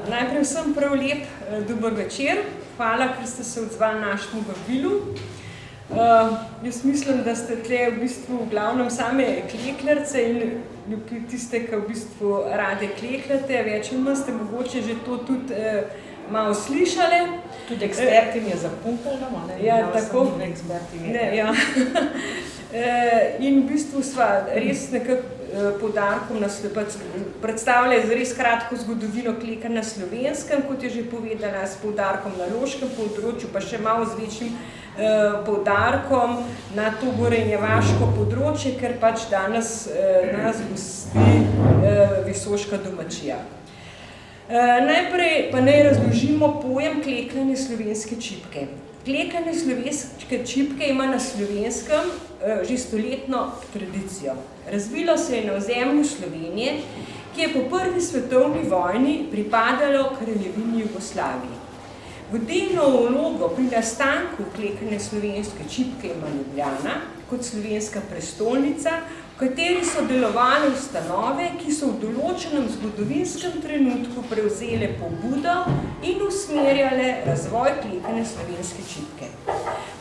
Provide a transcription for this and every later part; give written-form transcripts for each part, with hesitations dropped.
Najprej vsem prav lep dober večer. Hvala, ker ste se odzvali našemu vabilu. Jaz mislim, da ste tle v bistvu v glavnem same klekljarice in tiste, ki v bistvu rade klekljate, več ali manj ste mogoče že to tudi malo slišali. Tudi eksperti mi je zapumpalo, ne? Ja, tako. Ja. In v bistvu sva res nekako poudarkom predstavlja res kratko zgodovino klekanja na Slovenskem, kot je že povedala, s poudarkom na loškem področju, pa še malo z večjim poudarkom na to gorenjevaško področje, ker pač danes nas gosti visoška domačija. Najprej pa naj razložimo pojem klekljanje slovenske čipke. Klekljanje slovenske čipke ima na Slovenskem že stoletno tradicijo. Razvilo se je na ozemlju Slovenije, ki je po prvi svetovni vojni pripadalo kraljevini Jugoslaviji. Vodilno vlogo pri nastanku klekljanja slovenske čipke ima Ljubljana kot slovenska prestolnica, v kateri so delovale ustanove, ki so v določenem zgodovinskem trenutku prevzele pobudo in usmerjale razvoj klekljanja slovenske čipke.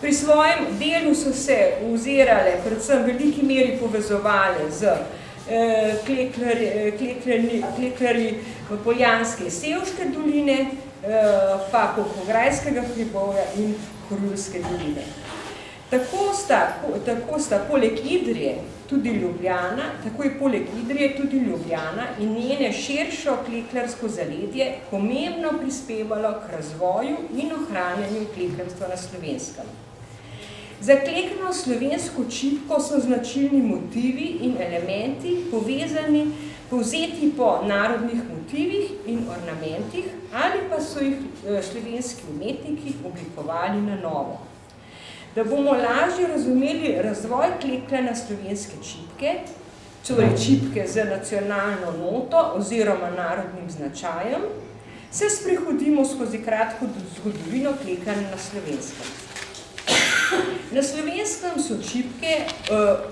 Pri svojem delu so se ozirale, predvsem v veliki meri povezovale z klekljarji v Poljanske in Sevške doline, pa Polhograjskega hribovja in Horjulske doline. Tako sta poleg Idrije tudi Ljubljana in njene širšo klekljarsko zaledje pomembno prispevalo k razvoju in ohranjanju klekljarstva na Slovenskem. Za klekljano slovensko čipko so značilni motivi in elementi povzeti po narodnih motivih in ornamentih ali pa so jih slovenski umetniki oblikovali na novo. Da bomo lažje razumeli razvoj klekljanja slovenske čipke, torej čipke z nacionalno noto oziroma narodnim značajem, se sprehodimo skozi kratko zgodovino klekljanja na Slovenskem. Na Slovenskem so čipke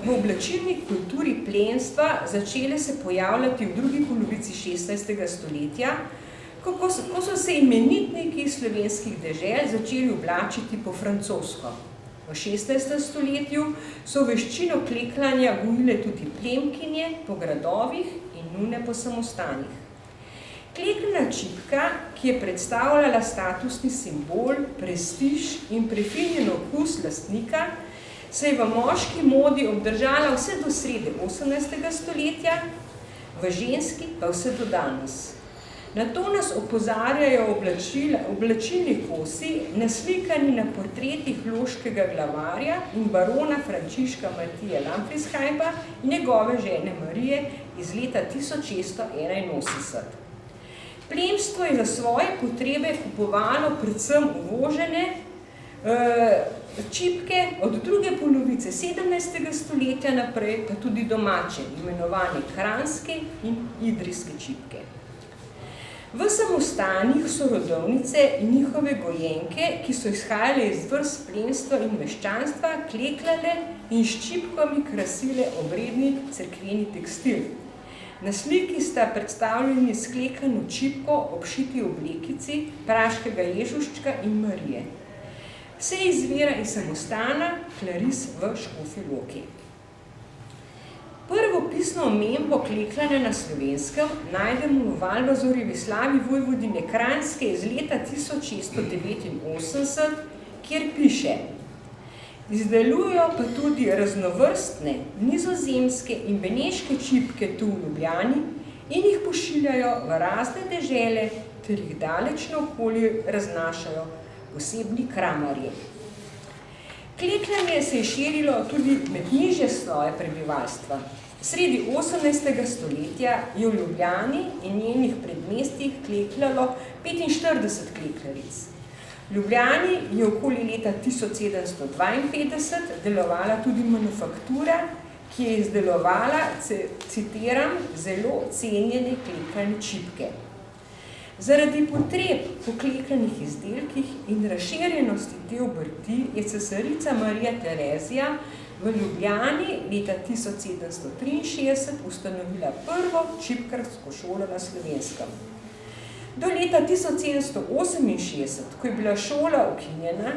v oblačilni kulturi plemstva začele se pojavljati v drugi polovici 16. stoletja, ko so se imenitniki slovenskih dežel začeli oblačiti po francosko. V 16. stoletju so veščino klekljanja gojile tudi plemkinje po gradovih in nune po samostanih. Klekljana čipka, ki je predstavljala statusni simbol, prestiž in prefinjen okus lastnika, se je v moški modi obdržala vse do srede 18. stoletja, v ženski pa vse do danes. Na to nas opozarjajo oblačilni kosi, naslikani na portretih loškega glavarja in barona Frančiška Matije Lamfriskajpa in njegove žene Marije iz leta 1681. Plemstvo je za svoje potrebe kupovalo predvsem uvožene čipke od druge polovice 17. stoletja naprej, pa tudi domače, imenovane kranjske in idrijske čipke. V samostanih so rodovnice in njihove gojenke, ki so izhajale iz vrst plemstva in meščanstva, klekljale in s čipkami krasile obredni cerkveni tekstil. Na sliki sta predstavljeni sklekljano čipko obšiti oblekici praškega Ježuščka in Marije. Vse izvira iz samostana Klaris v Škofji Loki. Prvo pisno omembo klekljanja na Slovenskem najdemo v Valvazorjevi slavi vojvodine Kranjske iz leta 1689, kjer piše: izdelujejo pa tudi raznovrstne nizozemske in beneške čipke tu v Ljubljani in jih pošiljajo v razne dežele ter jih daleč naokoli raznašajo posebni kramarji. Klekljanje se je širilo tudi med nižje sloje prebivalstva. Sredi 18. stoletja je v Ljubljani in njenih predmestjih klekljalo 45 klekljaric. V Ljubljani je okoli leta 1752 delovala tudi manufaktura, ki je izdelovala, citiram, zelo cenjene klekljane čipke. Zaradi potreb po klekljanih izdelkih in razširjenosti te obrti je cesarica Marija Terezija v Ljubljani leta 1763 ustanovila prvo čipkarsko šolo na Slovenskem. Do leta 1768, ko je bila šola ukinjena,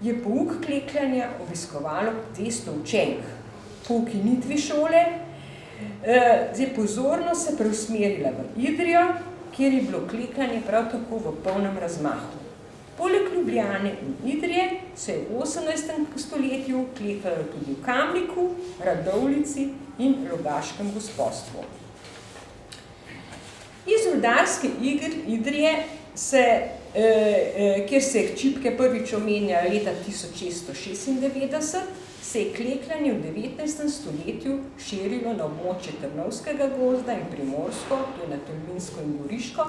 je pouk klekljanja obiskovalo 200 učenk. Po ukinitvi šole pozornost se preusmerila v Idrijo, kjer je bilo klekljanje prav tako v polnem razmahu. Poleg Ljubljane in Idrije se je v 18. stoletju klekljalo tudi v Kamniku, Radovljici in Rogaškem gospodstvu. Iz rudarske Idrije, kjer se čipke prvič omenja leta 1696, se je klekljanje v 19. stoletju širilo na območje Trnovskega gozda in Primorsko, to je na Tolminsko in Goriško,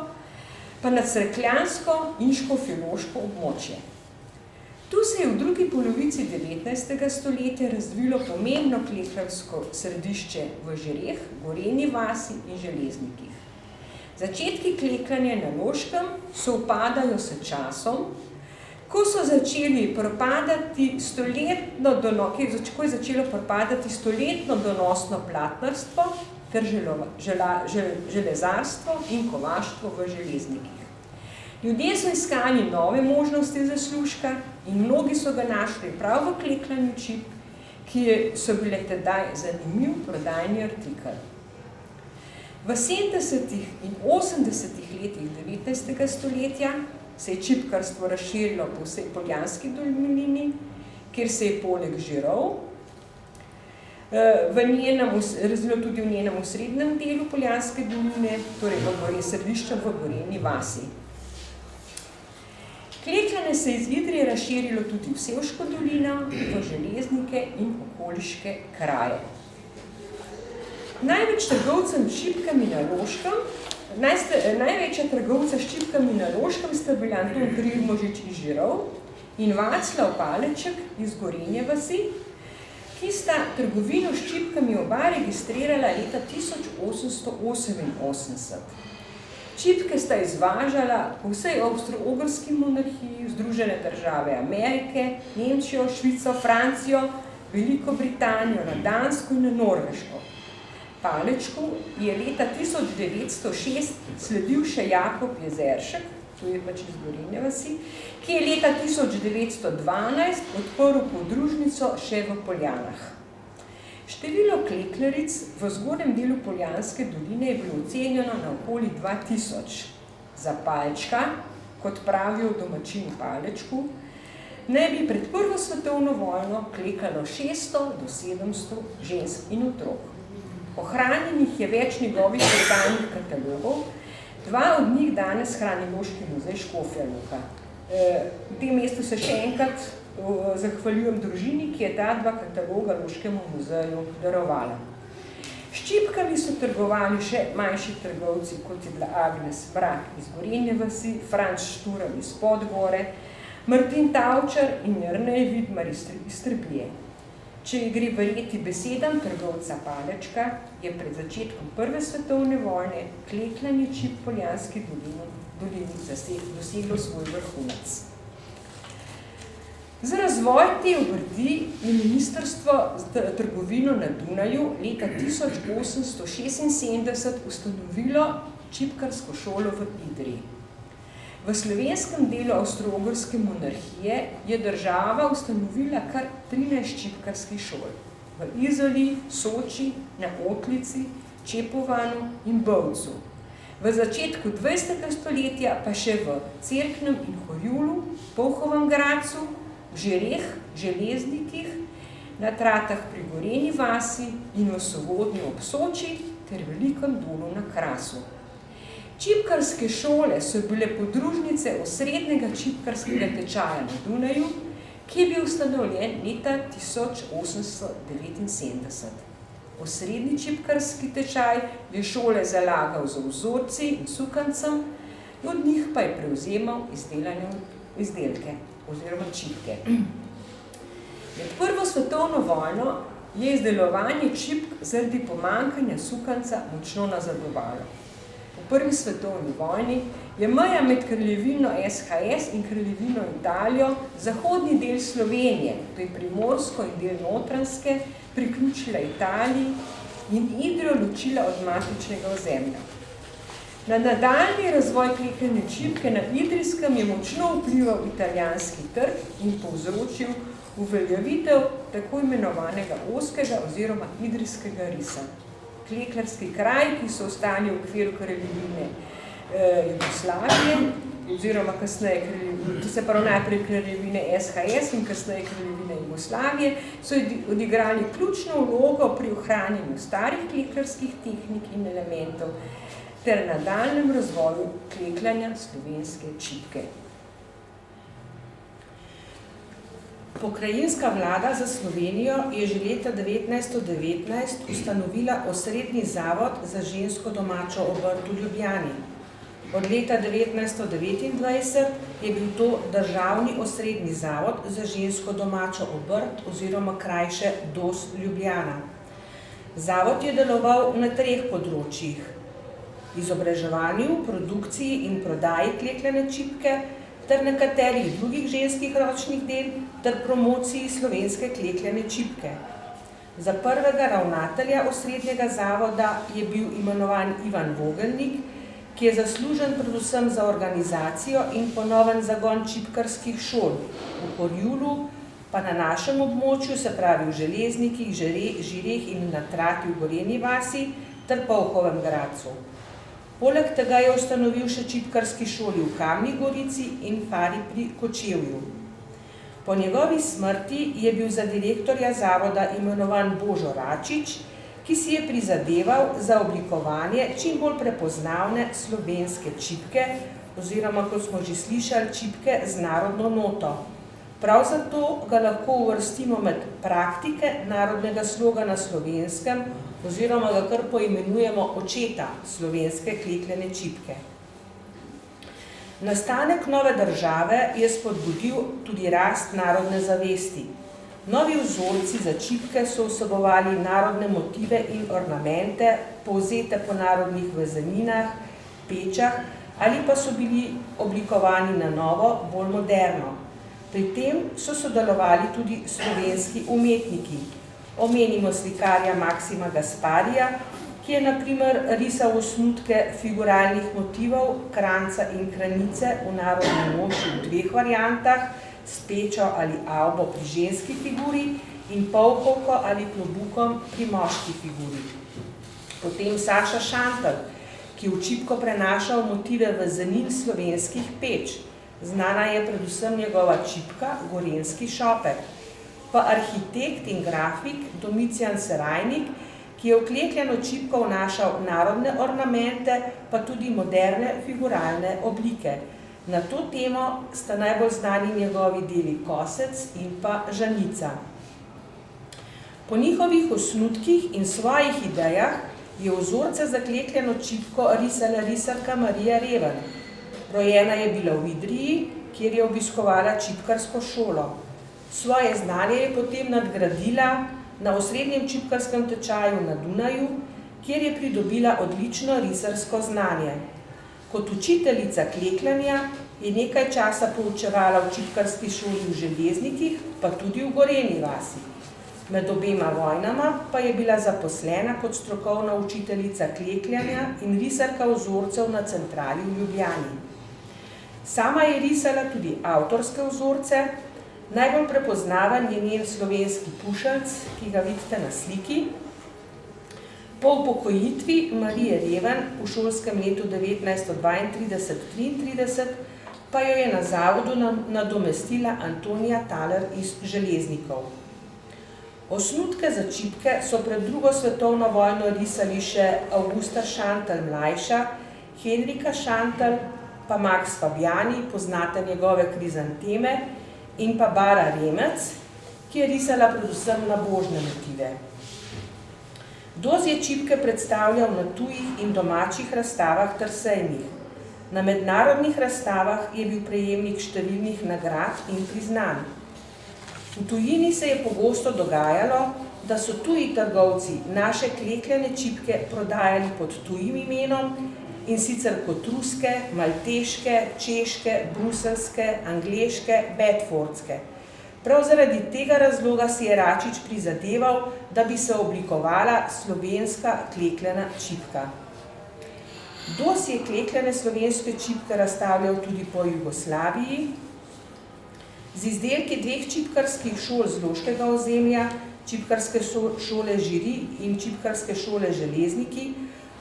pa na Cerkljansko in Škofjeloško območje. Tu se je v drugi polovici 19. stoletja razvilo pomembno klekljarsko središče v Žereh, Gorenji vasi in Železnikih. Začetki klekljanja na Loškem sovpadajo s časom, ko so začeli propadati stoletno donosno platnarstvo ter železarstvo in kovaštvo v Železnikih. Ljudje so iskali nove možnosti zaslužka in mnogi so ga našli prav v klekljanju čipk, ki so bile tedaj zanimiv prodajni artikel. V 70. in 80. letih 19. stoletja se je čipkarstvo razširilo po vsej Poljanski dolini, kjer se je poleg Žirov razvilo tudi v njenem osrednjem delu Poljanske doline, torej v središču v Gorenji vasi. Klekljanje se je iz Idrije razširilo tudi v Sevško dolino, v Železnike in okoliške kraje. Največja trgovca s čipkami na Loškem sta bila Anton Primožič iz Žirov in Vaclav Paleček iz Gorenje vasi, ki sta trgovino s čipkami oba registrirala leta 1888. Čipke sta izvažala po vsej Avstro-Ogrski monarhiji, Združene države Amerike, Nemčijo, Švico, Francijo, Veliko Britanijo, na Dansko in na Norveško. Palečku je leta 1906 sledil še Jakob Jezeršek, to je pač iz Gorenje vasi, ki je leta 1912 odprl podružnico še v Poljanah. Število klekljaric v zgornjem delu Poljanske doline je bilo ocenjeno na okoli 2000. Za palčka, kot pravijo domačini Palečku, naj bi pred Prvo svetovno vojno klekalo 600 do 700 žensk in otrok. Ohranjenih je več njegovih prodajnih katalogov, dva od njih danes hrani Loški muzej Škofja Loka. V tem mestu se še enkrat zahvaljujem družini, ki je ta dva kataloga Loškemu muzeju darovala. S čipkami so trgovali še manjši trgovci, kot je bila Agnes Mrak iz Gorenje vasi, Franc Šturam iz Podgore, Martin Tavčar in Jernej Vidmar iz Trebnje. Če gre verjeti besedam trgovca Palečka, je pred začetkom Prve svetovne vojne klekljanje čip Poljanski dolini doseglo svoj vrhunec. Za razvoj te obrti je Ministrstvo za trgovino na Dunaju leta 1876 ustanovilo čipkarsko šolo v Idriji. V slovenskem delu Avstro-Ogrske monarhije je država ustanovila kar 13 čipkarskih šol. V Izoli, Soči, na Otlici, Čepovanu in Bovcu. V začetku 20. stoletja pa še v Cerknem in Horjulu, Polhovem Gradcu, v Žereh, Železnikih, na Tratah pri Gorenji vasi in v Sovodnju ob Soči ter Velikem Dolu na Krasu. Čipkarske šole so bile podružnice osrednjega čipkarskega tečaja na Dunaju, ki je bil ustanovljen leta 1879. Osrednji čipkarski tečaj je šole zalagal z vzorci in sukancem, od njih pa je prevzemal izdelane izdelke oziroma čipke. Med Prvo svetovno vojno je izdelovanje čipk zaradi pomanjkanja sukanca močno nazadovalo. Po Prvi svetovni vojni je meja med kraljevino SHS in kraljevino Italijo zahodni del Slovenije, to je Primorsko in del Notranjske, priključila Italiji in Idrijo ločila od matičnega ozemlja. Na nadaljnji razvoj klekljane čipke na Idrijskem je močno vplival italijanski trg in povzročil uveljavitev tako imenovanega ozkega oziroma idrijskega risa. Klekljarski kraj, ki so ostali v okviru kraljevine Jugoslavije, oziroma kasneje, to se pravi najprej kraljevine SHS in kasneje kraljevine Jugoslavije, so odigrali ključno vlogo pri ohranjanju starih klekljarskih tehnik in elementov ter nadaljnjem razvoju klekljanja slovenske čipke. Pokrajinska vlada za Slovenijo je že leta 1919 ustanovila osrednji zavod za žensko domačo obrt v Ljubljani. Od leta 1929 je bil to državni osrednji zavod za žensko domačo obrt oziroma krajše DOS Ljubljana. Zavod je deloval na 3 področjih: izobraževanju, produkciji in prodaji klekljane čipke ter nekaterih drugih ženskih ročnih del ter promociji slovenske klekljane čipke. Za prvega ravnatelja osrednjega zavoda je bil imenovan Ivan Vogelnik, ki je zaslužen predvsem za organizacijo in ponoven zagon čipkarskih šol v Horjulu, pa na našem območju, se pravi v Železnikih, Žireh in na Trati v Gorenji vasi ter Polhovem Gradcu. Poleg tega je ustanovil še čipkarski šoli v Kamni Gorici in Fari pri Kočevju. Po njegovi smrti je bil za direktorja zavoda imenovan Božo Račič, ki si je prizadeval za oblikovanje čim bolj prepoznavne slovenske čipke, oziroma, kot smo že slišali, čipke z narodno noto. Prav zato ga lahko uvrstimo med praktike narodnega sloga na slovenskem, oziroma ga kar poimenujemo očeta slovenske klekljane čipke. Nastanek nove države je spodbudil tudi rast narodne zavesti. Novi vzorci za čipke so vsebovali narodne motive in ornamente, povzete po narodnih vezaninah, pečah ali pa so bili oblikovani na novo, bolj moderno. Pri tem so sodelovali tudi slovenski umetniki. Omenimo slikarja Maksima Gasparija, ki je na primer risal osnutke figuralnih motivov, kranca in kranice v narodni noši v 2 variantah, s pečo ali avbo pri ženski figuri in polhovko ali klobukom pri moški figuri. Potem Saša Šantel, ki v čipko prenašal motive vezanin slovenskih peč. Znana je predvsem njegova čipka, gorenjski šopek. Pa arhitekt in grafik Domicijan Serajnik, ki je v klekljano čipko vnašal narodne ornamente, pa tudi moderne figuralne oblike. Na to temo sta najbolj znani njegovi deli Kosec in pa Žanica. Po njihovih osnutkih in svojih idejah je vzorce za klekljano čipko risala risarka Marija Reven. Rojena je bila v Idriji, kjer je obiskovala čipkarsko šolo. Svoje znanje je potem nadgradila na osrednjem čipkarskem tečaju na Dunaju, kjer je pridobila odlično risarsko znanje. Kot učiteljica klekljanja je nekaj časa poučevala v čipkarski šoli v Železnikih, pa tudi v Gorenji vasi. Med obema vojnama pa je bila zaposlena kot strokovna učiteljica klekljanja in risarka vzorcev na centrali v Ljubljani. Sama je risala tudi avtorske vzorce, najbolj prepoznaven je njen slovenski pušelc, ki ga vidite na sliki. Po upokojitvi Marije Reven v šolskem letu 1932-33 pa jo je na zavodu nadomestila Antonija Taler iz Železnikov. Osnutke za čipke so pred 2. svetovno vojno risali še Avgusta Šantel mlajša, Henrika Šantel, pa Max Fabiani, poznate njegove krizanteme, in pa Bara Remec, ki je risala predvsem nabožne motive. DOS je čipke predstavljal na tujih in domačih razstavah ter sejmih. Na mednarodnih razstavah je bil prejemnik številnih nagrad in priznanj. V tujini se je pogosto dogajalo, da so tuji trgovci naše klekljane čipke prodajali pod tujim imenom, in sicer kot ruske, malteške, češke, bruselske, angleške, bedfordske. Prav zaradi tega razloga si je Račič prizadeval, da bi se oblikovala slovenska klekljana čipka. Dos je klekljane slovenske čipke razstavljal tudi po Jugoslaviji. Z izdelki dveh čipkarskih šol z Loškega ozemlja, čipkarske šole Žiri in čipkarske šole Železniki,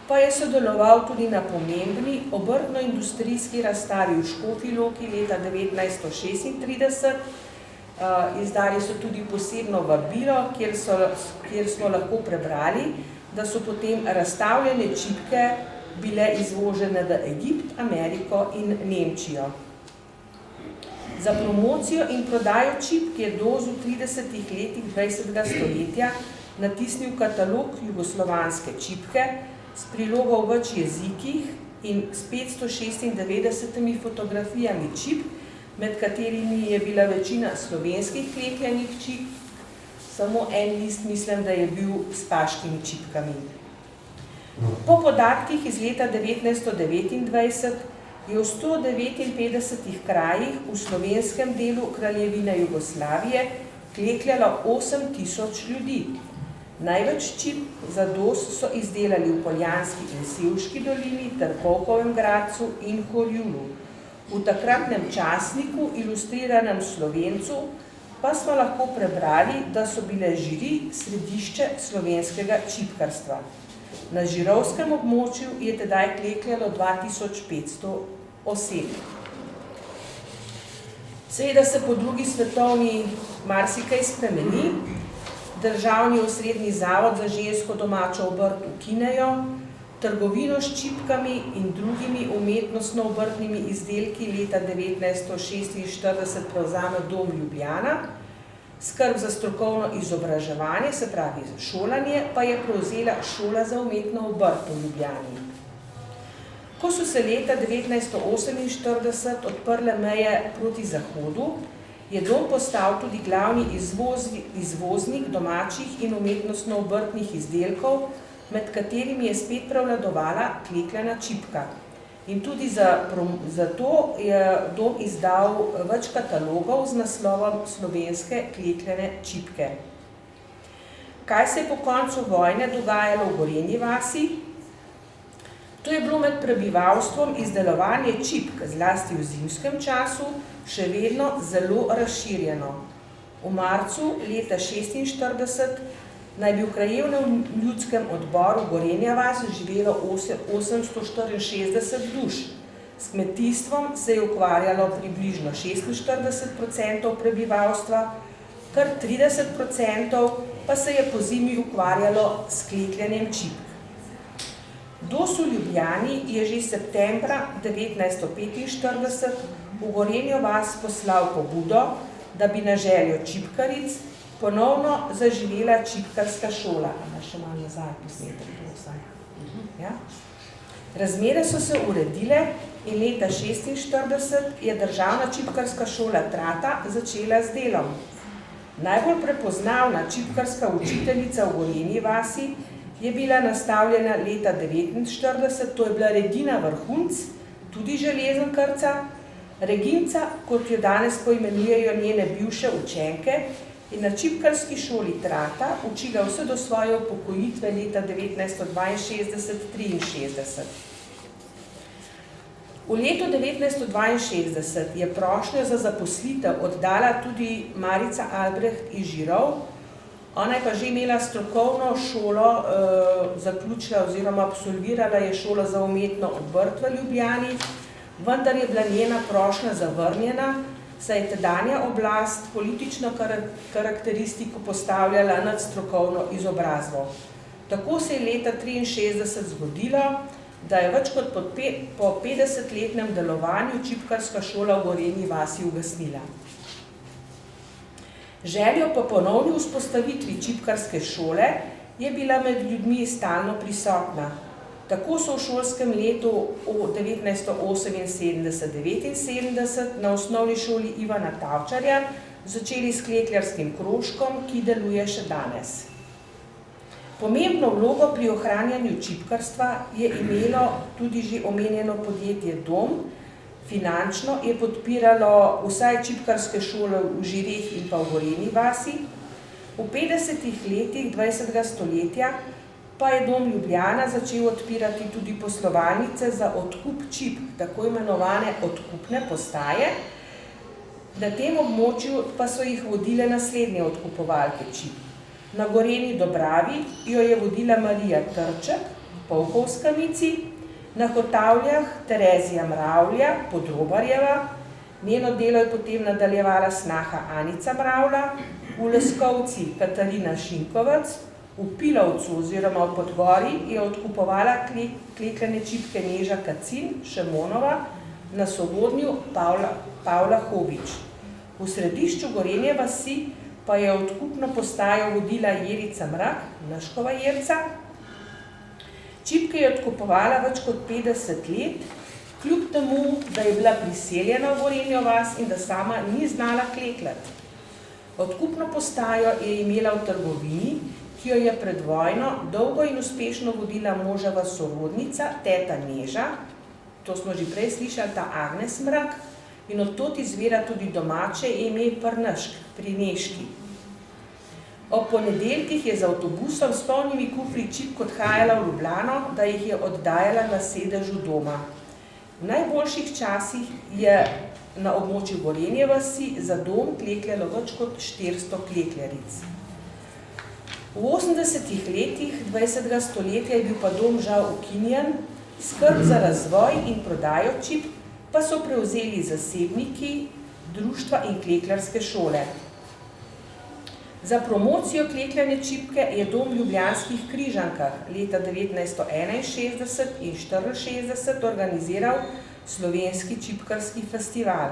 pa je sodeloval tudi na pomembni obrtno-industrijski razstavi v Škofji Loki leta 1936. Izdali so tudi posebno vabilo, kjer smo lahko prebrali, da so potem razstavljene čipke bile izvožene v Egipt, Ameriko in Nemčijo. Za promocijo in prodajo čipk je Doz v 30 letih 20. stoletja natisnil katalog jugoslovanske čipke s prilogo v več jezikih in s 596 fotografijami čipk, med katerimi je bila večina slovenskih klekljanih čipk, samo en list mislim, da je bil s paškimi čipkami. Po podatkih iz leta 1929 je v 159 krajih v slovenskem delu Kraljevine Jugoslavije klekljalo 8000 ljudi. Največ čipk za Doz so izdelali v Poljanski in Sevški dolini ter Polkovem Gradcu in Horjulu. V takratnem časniku, ilustriranem Slovencu, pa smo lahko prebrali, da so bile Žiri središče slovenskega čipkarstva. Na žirovskem območju je tedaj klekljalo 2500 oseb. Seveda se po drugi svetovni marsikaj spremeni. Državni osrednji zavod za žensko domačo obrt ukinejo, trgovino s čipkami in drugimi umetnostno-obrtnimi izdelki leta 1946 prevzame Dom Ljubljana, skrb za strokovno izobraževanje, se pravi za šolanje, pa je prevzela Šola za umetno obrt v Ljubljani. Ko so se leta 1948 odprle meje proti zahodu, je Dom postal tudi glavni izvoznik domačih in umetnostno-obrtnih izdelkov, med katerimi je spet prevladovala klekljana čipka. In tudi zato je Dom izdal več katalogov z naslovom Slovenske klekljane čipke. Kaj se je po koncu vojne dogajalo v Gorenji vasi? To je bilo med prebivalstvom izdelovanje čipk, zlasti v zimskem času, še vedno zelo razširjeno. V marcu leta 1946 naj bi v krajevnem ljudskem odboru Gorenja vas živelo 864 duš. S kmetijstvom se je ukvarjalo približno 46% prebivalstva, kar 30% pa se je po zimi ukvarjalo s klekljanjem čipk. Doz v Ljubljani je že septembra 1945 v Gorenjo vas poslal pobudo, da bi na željo čipkaric ponovno zaživela čipkarska šola. Še malo nazaj posnetek. Ja? Razmere so se uredile in leta 1946 je državna čipkarska šola Trata začela z delom. Najbolj prepoznavna čipkarska učiteljica v Gorenji vasi je bila nastavljena leta 1949, to je bila Regina Vrhunc, tudi železnkarca. Reginca, kot jo danes poimenujejo njene bivše učenke, je na čipkarski šoli Trata učila vse do svoje upokojitve leta 1962-63. V letu 1962 je prošnjo za zaposlitev oddala tudi Marica Albreht iz Žirov. Ona je pa že imela strokovno šolo, zaključila oziroma absolvirala je šolo za umetno obrt v Ljubljani, vendar je bila njena prošnja zavrnjena, saj je tedanja oblast politično karakteristiko postavljala nad strokovno izobrazbo. Tako se je leta 1963 zgodilo, da je več kot po 50-letnem delovanju čipkarska šola v Gorenji vasi ugasnila. Željo po ponovni vzpostavitvi čipkarske šole je bila med ljudmi stalno prisotna. Tako so v šolskem letu 1978-79 na osnovni šoli Ivana Tavčarja začeli s klekljarskim krožkom, ki deluje še danes. Pomembno vlogo pri ohranjanju čipkarstva je imelo tudi že omenjeno podjetje Dom. Finančno je podpiralo vsaj čipkarske šole v Žireh in pa v Gorenji vasi. V 50 letih 20. stoletja pa pa je Dom Ljubljana začel odpirati tudi poslovalnice za odkup čipk, tako imenovane odkupne postaje. Na tem območju pa so jih vodile naslednje odkupovalke čipk. Na Gorenji Dobravi jo je vodila Marija Trček, Polhovska Mici, na Hotavljah Terezija Mravlja, Podrobarjeva, njeno delo je potem nadaljevala snaha Anica Mravlja, v Leskovci Katarina Šinkovec, v Pilovcu oziroma v Podgori je odkupovala klekljane čipke Neža Kacin, Šemonova, na Sovodnju Pavla Hobič. V središču Gorenje vasi pa je odkupno postajo vodila Jerica Mrak, Mrškova Jerca. Čipke je odkupovala več kot 50 let, kljub temu, da je bila priseljena v Gorenjo vas in da sama ni znala klekljati. Odkupno postajo je imela v trgovini, ki jo je pred vojno dolgo in uspešno vodila moževa sorodnica, teta Neža, to smo že prej slišali, ta Agnes Mrak, in od tod izvira tudi domače ime Prnešk, pri Nežki. Ob ponedeljkih je z avtobusom s polnimi kufri čipk odhajala v Ljubljano, da jih je oddajala na sedežu doma. V najboljših časih je na območju Gorenje vasi za dom klekljalo več kot 400 klekljaric. V 80. letih 20. stoletja je bil pa dom žal ukinjen, skrb za razvoj in prodajo čipk pa so prevzeli zasebniki, društva in klekljarske šole. Za promocijo klekljane čipke je Dom v Ljubljanskih Križankah leta 1961 in 1964 organiziral Slovenski čipkarski festival.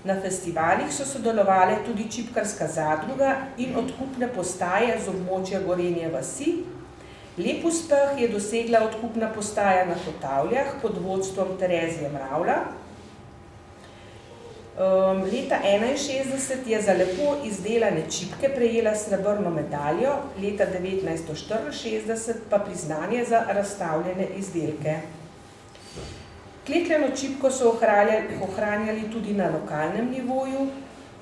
Na festivalih so sodelovale tudi čipkarska zadruga in odkupne postaje z območja Gorenje vasi. Lep uspeh je dosegla odkupna postaja na Hotavljah pod vodstvom Terezije Mravlja. Leta 1961 je za lepo izdelane čipke prejela srebrno medaljo, leta 1964 pa priznanje za razstavljene izdelke. Klekljano čipko so ohranjali tudi na lokalnem nivoju.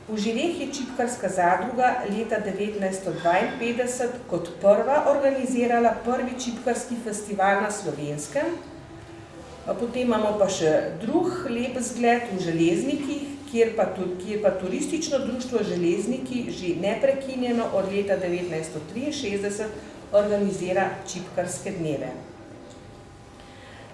V Žireh je čipkarska zadruga leta 1952 kot prva organizirala prvi čipkarski festival na Slovenskem. Potem imamo pa še drug lep zgled v Železnikih, kjer pa turistično društvo Železniki že neprekinjeno od leta 1963 organizira čipkarske dneve.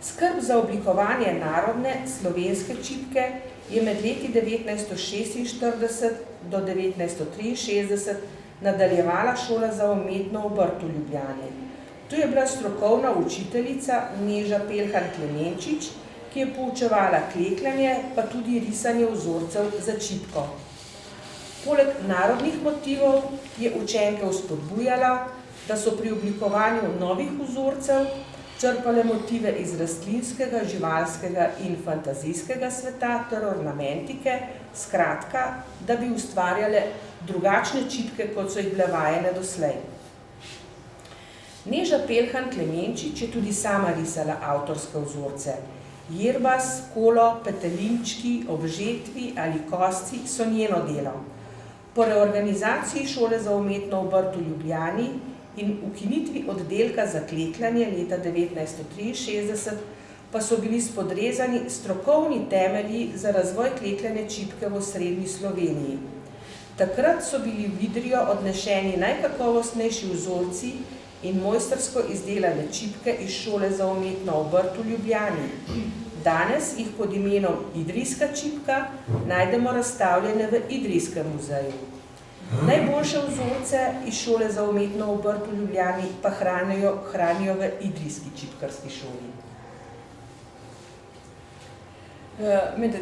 Skrb za oblikovanje narodne slovenske čipke je med leti 1946 do 1963 nadaljevala šola za umetno obrt v Ljubljani. Tu je bila strokovna učiteljica Neža Pelhan Klemenčič, ki je poučevala klekljanje, pa tudi risanje vzorcev za čipko. Poleg narodnih motivov je učenke vzpodbujala, da so pri oblikovanju novih vzorcev črpale motive iz rastlinskega, živalskega in fantazijskega sveta ter ornamentike, skratka, da bi ustvarjale drugačne čipke, kot so jih bile vajene doslej. Neža Pelhan Klemenčič je tudi sama risala avtorske vzorce. Jirbas, kolo, petelinčki, obžetvi ali kosci so njeno delo. Po reorganizaciji šole za umetno obrt v Ljubljani in ukinitvi oddelka za klekljanje leta 1963 pa so bili spodrezani strokovni temelji za razvoj klekljane čipke v osrednji Sloveniji. Takrat so bili v Idrijo odnešeni najkakovostnejši vzorci in mojstrsko izdelane čipke iz šole za umetno obrt v Ljubljani. Danes jih pod imenom Idrijska čipka najdemo razstavljene v Idrijskem muzeju. Najboljše vzorce iz šole za umetno obrt v Ljubljani pa hranijo v Idrijski čipkarski šoli. Med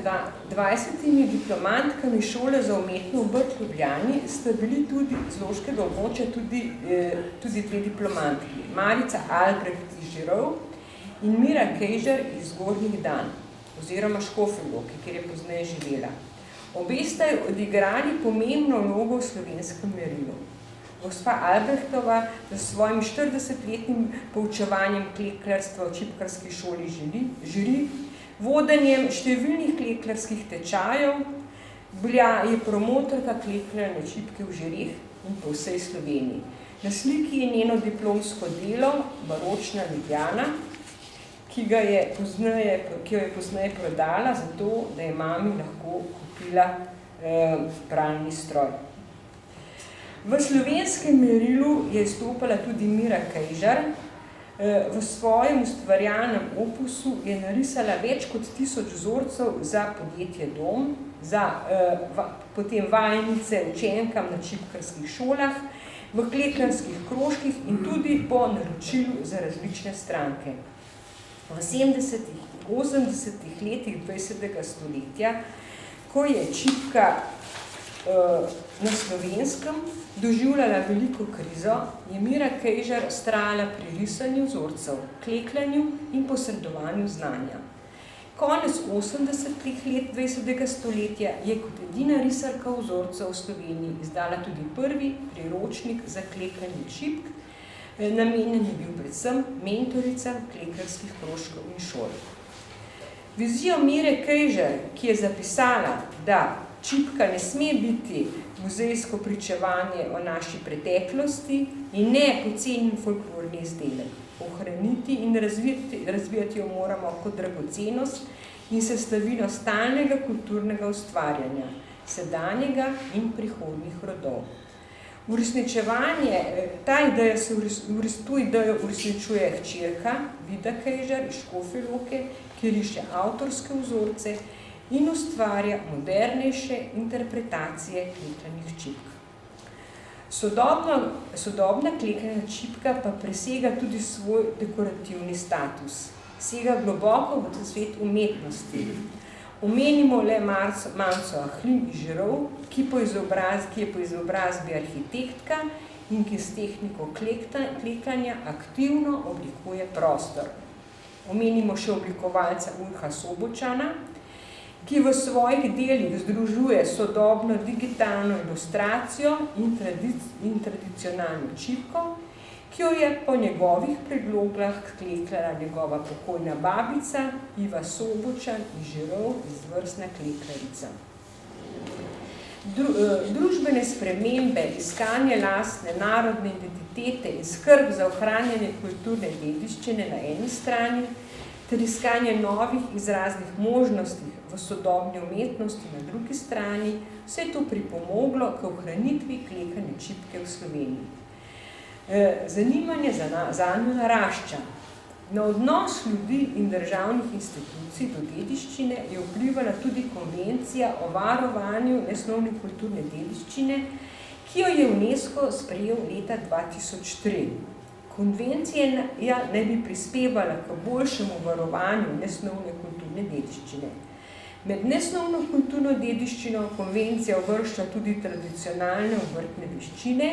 20 diplomantkami šole za umetno obrt v Ljubljani sta bili tudi z loškega območja tudi dve diplomantki. Marica Albrecht iz Žirov in Mira Kejžar iz Zgornjih Dan, oziroma Škofjeloke, kjer je pozneje živela. Obe sta odigrali pomembno vlogo v slovenskem merilu. Gospa Albrechtova za svojim 40-letnim poučevanjem klekljarstva v čipkarski šoli Žiri, vodenjem številnih klekljarskih tečajev, bila je promotorka klekljane čipke v Žireh in po vsej Sloveniji. Na sliki je njeno diplomsko delo Baročna Ljubljana, ki jo je pozneje prodala, zato da je mami lahko kupila pralni stroj. V slovenskem merilu je izstopala tudi Mira Kejžar. V svojem ustvarjalnem opusu je narisala več kot 1000 vzorcev za podjetje Dom, potem vajenice učenkam na čipkarskih šolah, v klekljarskih krožkih in tudi po naročilu za različne stranke. V 70. in 80. letih 20. stoletja, ko je čipka na Slovenskem doživljala veliko krizo, je Mira Kejžar vztrajala pri risanju vzorcev, klekljanju in posredovanju znanja. Konec 80. let 20. stoletja je kot edina risarka vzorcev v Sloveniji izdala tudi prvi priročnik za klekljanje čipk, namenjen je bil predvsem mentoricam klekljarskih krožkov in šol. Vizijo Mire Kejžar, ki je zapisala, da čipka ne sme biti muzejsko pričevanje o naši preteklosti in ne poceni folklorni izdelek. Ohraniti in razvijati jo moramo kot dragocenost in sestavino stalnega kulturnega ustvarjanja, sedanjega in prihodnjih rodov. Ta idejo uresničuje hčerka Vida Kejžar iz Škofje Loke, ki riše avtorske vzorce in ustvarja modernejše interpretacije klekljanih čipk. Sodobna klekljana čipka pa presega tudi svoj dekorativni status. Sega globoko v svet umetnosti. Omenimo le Manco Ahlin iz Žirov, ki je po izobrazbi arhitektka in ki s tehniko klekljanja aktivno oblikuje prostor. Omenimo še oblikovalca Urha Sobočana, ki v svojih delih združuje sodobno digitalno ilustracijo in tradicionalno čipko, ki jo je po njegovih predlogah klekljala njegova pokojna babica Iva Sobočan iz Žirov, izvrstna klekljarica. Družbene spremembe, iskanje lastne narodne identitete in skrb za ohranjanje kulturne dediščine na eni strani ter iskanje novih izraznih možnosti v sodobni umetnosti na drugi strani, vse to pripomoglo k ohranitvi klekljane čipke v Sloveniji. Zanimanje zanjo narašča. Na odnos ljudi in državnih institucij do dediščine je vplivala tudi konvencija o varovanju nesnovne kulturne dediščine, ki jo je UNESCO sprejel leta 2003. Konvencija naj bi prispevala k boljšemu varovanju nesnovne kulturne dediščine. Med nesnovno kulturno dediščino konvencija uvršča tudi tradicionalne obrtne veščine,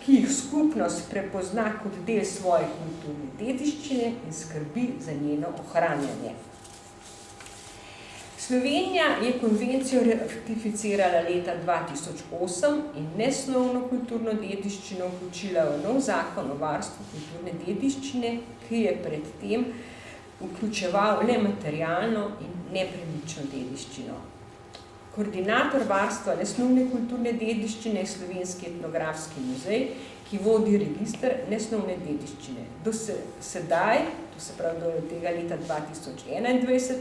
ki jih skupnost prepozna kot del svoje kulturne dediščine in skrbi za njeno ohranjanje. Slovenija je konvencijo ratificirala leta 2008 in nesnovno kulturno dediščino vključila v nov zakon o varstvu kulturne dediščine, ki je predtem vključeval le materialno in nepremično dediščino. Koordinator varstva nesnovne kulturne dediščine je Slovenski etnografski muzej, ki vodi register nesnovne dediščine. Do sedaj, to se pravi do tega leta 2021,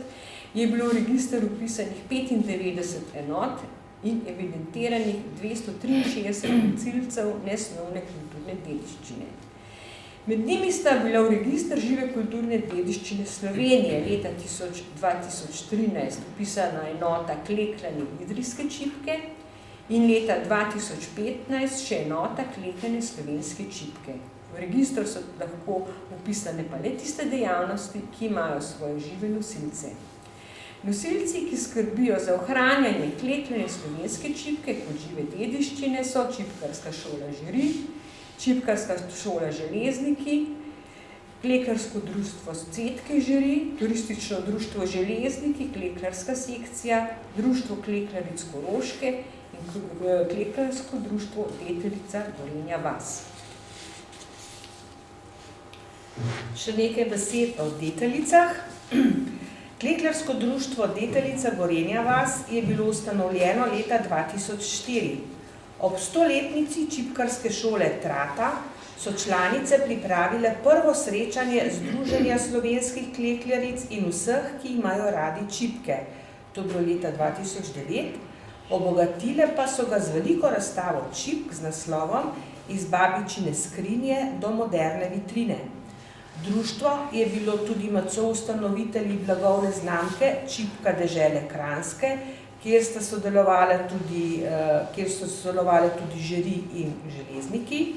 je bilo v register vpisanih 95 enot in evidentiranih 263 nosilcev nesnovne kulturne dediščine. Med njimi sta bila v register žive kulturne dediščine Slovenije leta 2013 vpisana enota klekljane idrijske čipke in leta 2015 še enota klekljane slovenske čipke. V registru so lahko vpisane pa le tiste dejavnosti, ki imajo svoje žive nosilce. Nosilci, ki skrbijo za ohranjanje klekljane slovenske čipke kot žive dediščine, so Čipkarska šola Žiri, Čipkarska šola Železniki, Klekljarsko društvo Cetke Žiri, Turistično društvo Železniki, Klekljarska sekcija, Društvo klekljaric Koroške in Klekljarsko društvo Deteljica Gorenja vas. Še nekaj besed o Deteljicah. Klekljarsko društvo Deteljica Gorenja vas je bilo ustanovljeno leta 2004. Ob 100-letnici Čipkarske šole Trata so članice pripravile prvo srečanje Združenja slovenskih klekljaric in vseh, ki imajo radi čipke. To je bilo leta 2009. Obogatile pa so ga z veliko razstavo čipk z naslovom Iz babičine skrinje do moderne vitrine. Društvo je bilo tudi med soustanovitelji blagovne znamke Čipka dežele Kranjske, kjer so sodelovali tudi Žiri in Železniki.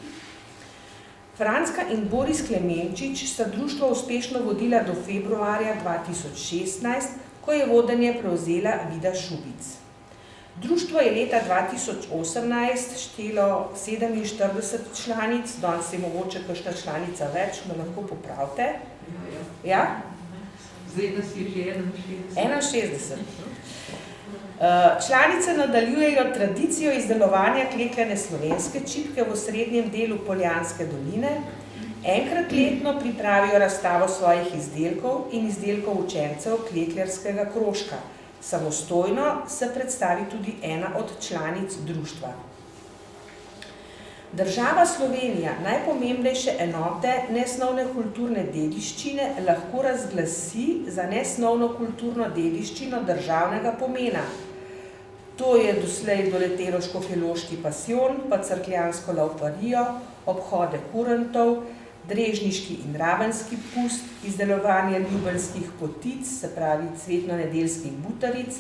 Franska in Boris Klemenčič sta društvo uspešno vodila do februarja 2016, ko je vodenje prevzela Vida Šubic. Društvo je leta 2018 štelo 47 članic, danes je mogoče kakšna članica več, me lahko popravite. Ja? Zdaj nas je že 61. Članice nadaljujejo tradicijo izdelovanja klekljane slovenske čipke v srednjem delu Poljanske doline. Enkrat letno pripravijo razstavo svojih izdelkov in izdelkov učencev klekljarskega krožka. Samostojno se predstavi tudi ena od članic društva. Država Slovenija najpomembnejše enote nesnovne kulturne dediščine lahko razglasi za nesnovno kulturno dediščino državnega pomena. To je doslej doletelo Škofjeloški pasijon, pa Cerkljansko lauparijo, obhode kurentov, Drežniški in Ravenski pust, izdelovanje ljubelskih potic, se pravi cvetno-nedeljskih butaric.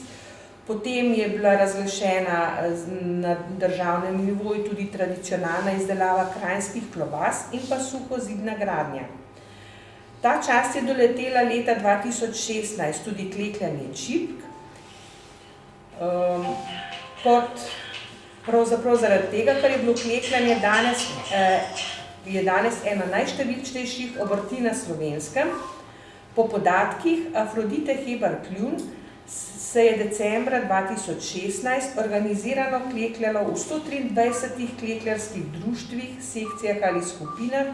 Potem je bila razglašena na državnem nivoju tudi tradicionalna izdelava kranjskih klobas in pa suhozidna gradnja. Ta čast je doletela leta 2016 tudi klekljanje čipk, pravzaprav zaradi tega, ker je bilo klekljanje danes ena najštevilčnejših obrti na Slovenskem. Po podatkih Afrodite Hebar-Kljun se je decembra 2016 organizirano klekljalo v 123 klekljarskih društvih, sekcijah ali skupinah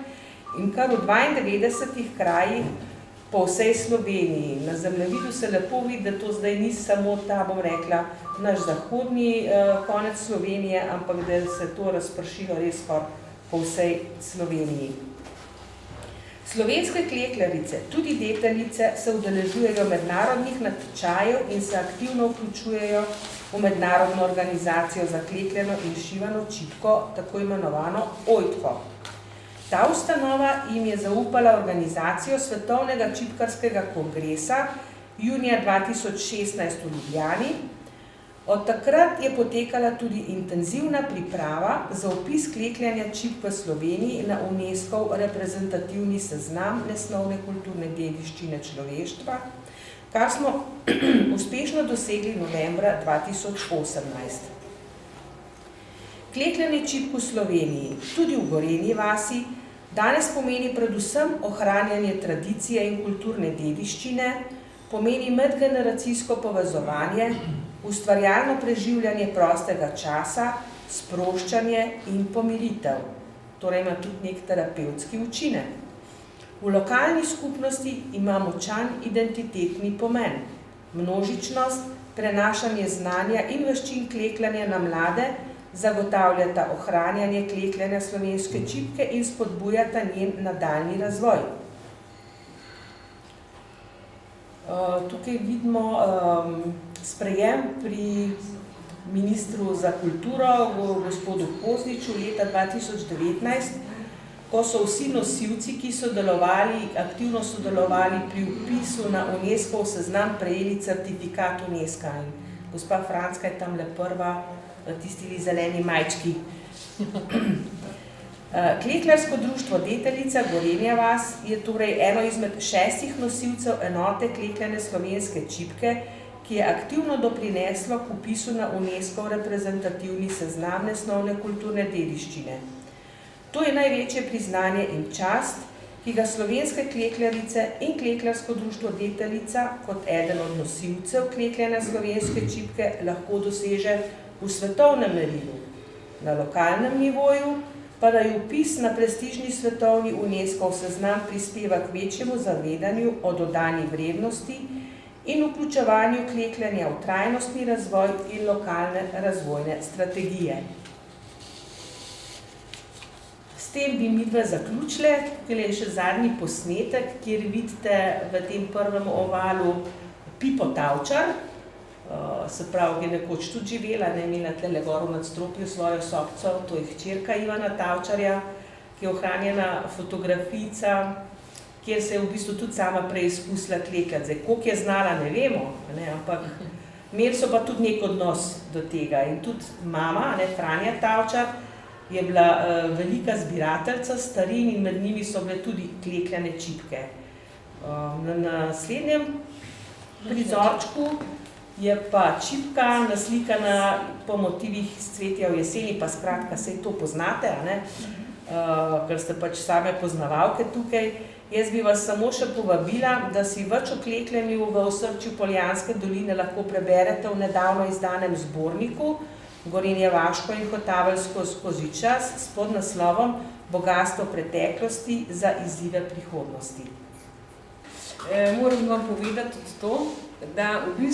in kar v 92 krajih po vsej Sloveniji. Na zemljevidu se lepo vidi, da to zdaj ni samo ta, bom rekla, naš zahodni konec Slovenije, ampak da se to razpršilo res po vsej Sloveniji. Slovenske klekljarice, tudi deteljice, se udeležujejo mednarodnih natečajev in se aktivno vključujejo v mednarodno organizacijo za klekljano in šivano čipko, tako imenovano OJTKO. Ta ustanova jim je zaupala organizacijo Svetovnega čipkarskega kongresa junija 2016 v Ljubljani. Od takrat je potekala tudi intenzivna priprava za vpis klekljanja čipk v Sloveniji na UNESCO reprezentativni seznam nesnovne kulturne dediščine človeštva, kar smo uspešno dosegli novembra 2018. Klekljanje čipk v Sloveniji, tudi v Gorenji vasi, danes pomeni predvsem ohranjanje tradicije in kulturne dediščine, pomeni medgeneracijsko povezovanje, ustvarjalno preživljanje prostega časa, sproščanje in pomiritev. Torej ima tudi nek terapevtski učinek. V lokalni skupnosti ima močan identitetni pomen, množičnost, prenašanje znanja in veščin klekljanja na mlade, zagotavljata ohranjanje klekljanja slovenske čipke in spodbujata njen nadaljnji razvoj. Tukaj vidimo sprejem pri ministru za kulturo, gospodu Pozniču, leta 2019, ko so vsi nosilci, ki aktivno sodelovali pri vpisu na UNESCO seznam, prejeli certifikat UNESCO. Gospa Franska je tamle prva, tisti zeleni majčki. Klekljarsko društvo Deteljica Gorenja vas je torej eno izmed 6 nosilcev enote klekljane slovenske čipke, ki je aktivno doprineslo k vpisu na UNESCO reprezentativni seznam nesnovne kulturne dediščine. To je največje priznanje in čast, ki ga slovenske klekljarice in Klekljarsko društvo Deteljica kot eden od nosilcev klekljane slovenske čipke lahko doseže v svetovnem merilu. Na lokalnem nivoju pa da je vpis na prestižni svetovni UNESCO seznam prispeva k večjemu zavedanju o dodani vrednosti in vključevanju klekljanja v trajnostni razvoj in lokalne razvojne strategije. S tem bi midve zaključile. Tukaj je še zadnji posnetek, kjer vidite v tem prvem ovalu Pipo Tavčar, se pravi, ki je nekoč tudi živela, ne, imela tlele gor v nadstropju svojo sobco, to je hčerka Ivana Tavčarja, ki je ohranjena fotografica, kjer se je v bistvu tudi sama preizkusila klekljati. Zdaj, koliko je znala, ne vemo, ne, ampak imeli so pa tudi nek odnos do tega. In tudi mama, ne, Franja Tavčar, je bila velika zbirateljica starin in med njimi so bile tudi klekljane čipke. Na naslednjem prizorčku je pa čipka naslikana po motivih Cvetja v jeseni, pa skratka, saj to poznate, a ne? Ker ste pač same poznavalke tukaj. Jaz bi vas samo še povabila, da si več o klekljanju v osrčju Poljanske doline lahko preberete v nedavno izdanem zborniku Gorenje Vaško in Hotavljsko skozi čas s podnaslovom Bogastvo preteklosti za izzive prihodnosti. Moram vam povedati tudi to, da v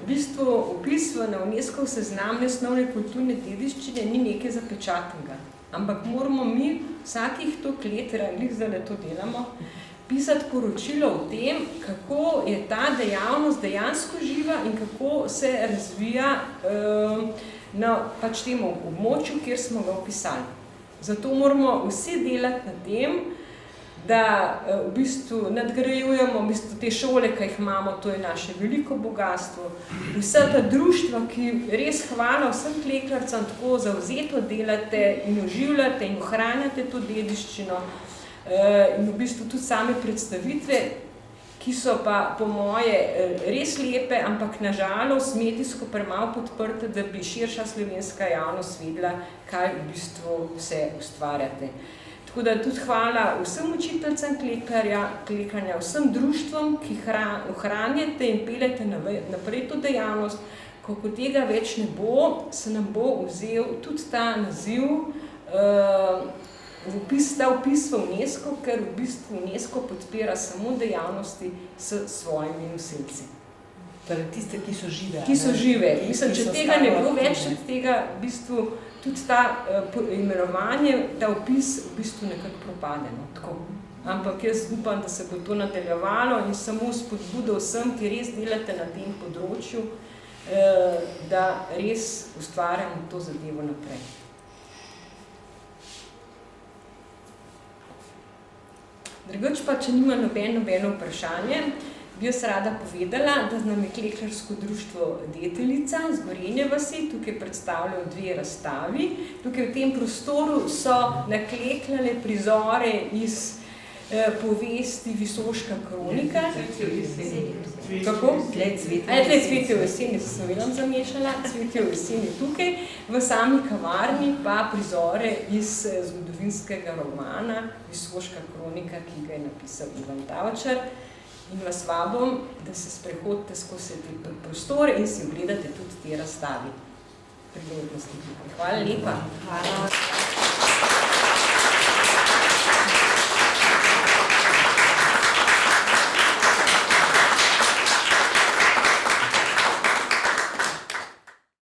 bistvu opis na UNESCO seznam nesnovne kulturne dediščine ni nekaj zapečatenega. Ampak moramo mi vsakih toliko let, glih zdaj to delamo, pisati poročilo o tem, kako je ta dejavnost dejansko živa in kako se razvija na pač tem območju, kjer smo ga opisali. Zato moramo vsi delati na tem, da v bistvu nadgrajujemo v bistvu te šole, ki jih imamo, to je naše veliko bogatstvo. Vsa ta društva, ki res hvala vsem klekljarcem, tako zavzeto delate in oživljate in ohranjate to dediščino in v bistvu tudi same predstavitve, ki so pa po moje res lepe, ampak na žalost medijsko premalo podprte, da bi širša slovenska javnost vedela, kaj v bistvu vse ustvarjate. Tako da tudi hvala vsem učiteljcem klekljanja, vsem društvom, ki ohranjate in peljete naprej to dejavnost. Ko tega več ne bo, se nam bo vzel tudi ta naziv, ta vpis v UNESCO, ker v bistvu UNESCO podpira samo dejavnosti s svojimi nosilci. Torej tiste, ki so žive. Ki so žive. Mislim, če tega ne bo več, tega v bistvu tudi ta imenovanje, ta vpis v bistvu nekako propade. No, tako. Ampak jaz upam, da se bo to nadaljevalo in samo spodbudo vsem, ki res delate na tem področju, da res ustvarjamo to zadevo naprej. Drugače pa, če nima nobeno vprašanje, bi jaz rada povedala, da nam je Klekljarsko društvo Deteljica z Gorenje vasi tukaj predstavljajo 2 razstavi. Tukaj v tem prostoru so naklekljale prizore iz povesti Visoška kronika. Kako? Cvetje v jeseni, sem velam zamešala, Cvetje v jeseni tukaj. V sami kavarni pa prizore iz zgodovinskega romana Visoška kronika, ki ga je napisal Ivan Tavčar. In vas vabim, da se sprehodite skozi te prostore in si ogledate tudi te razstavi. Hvala lepa. Hvala.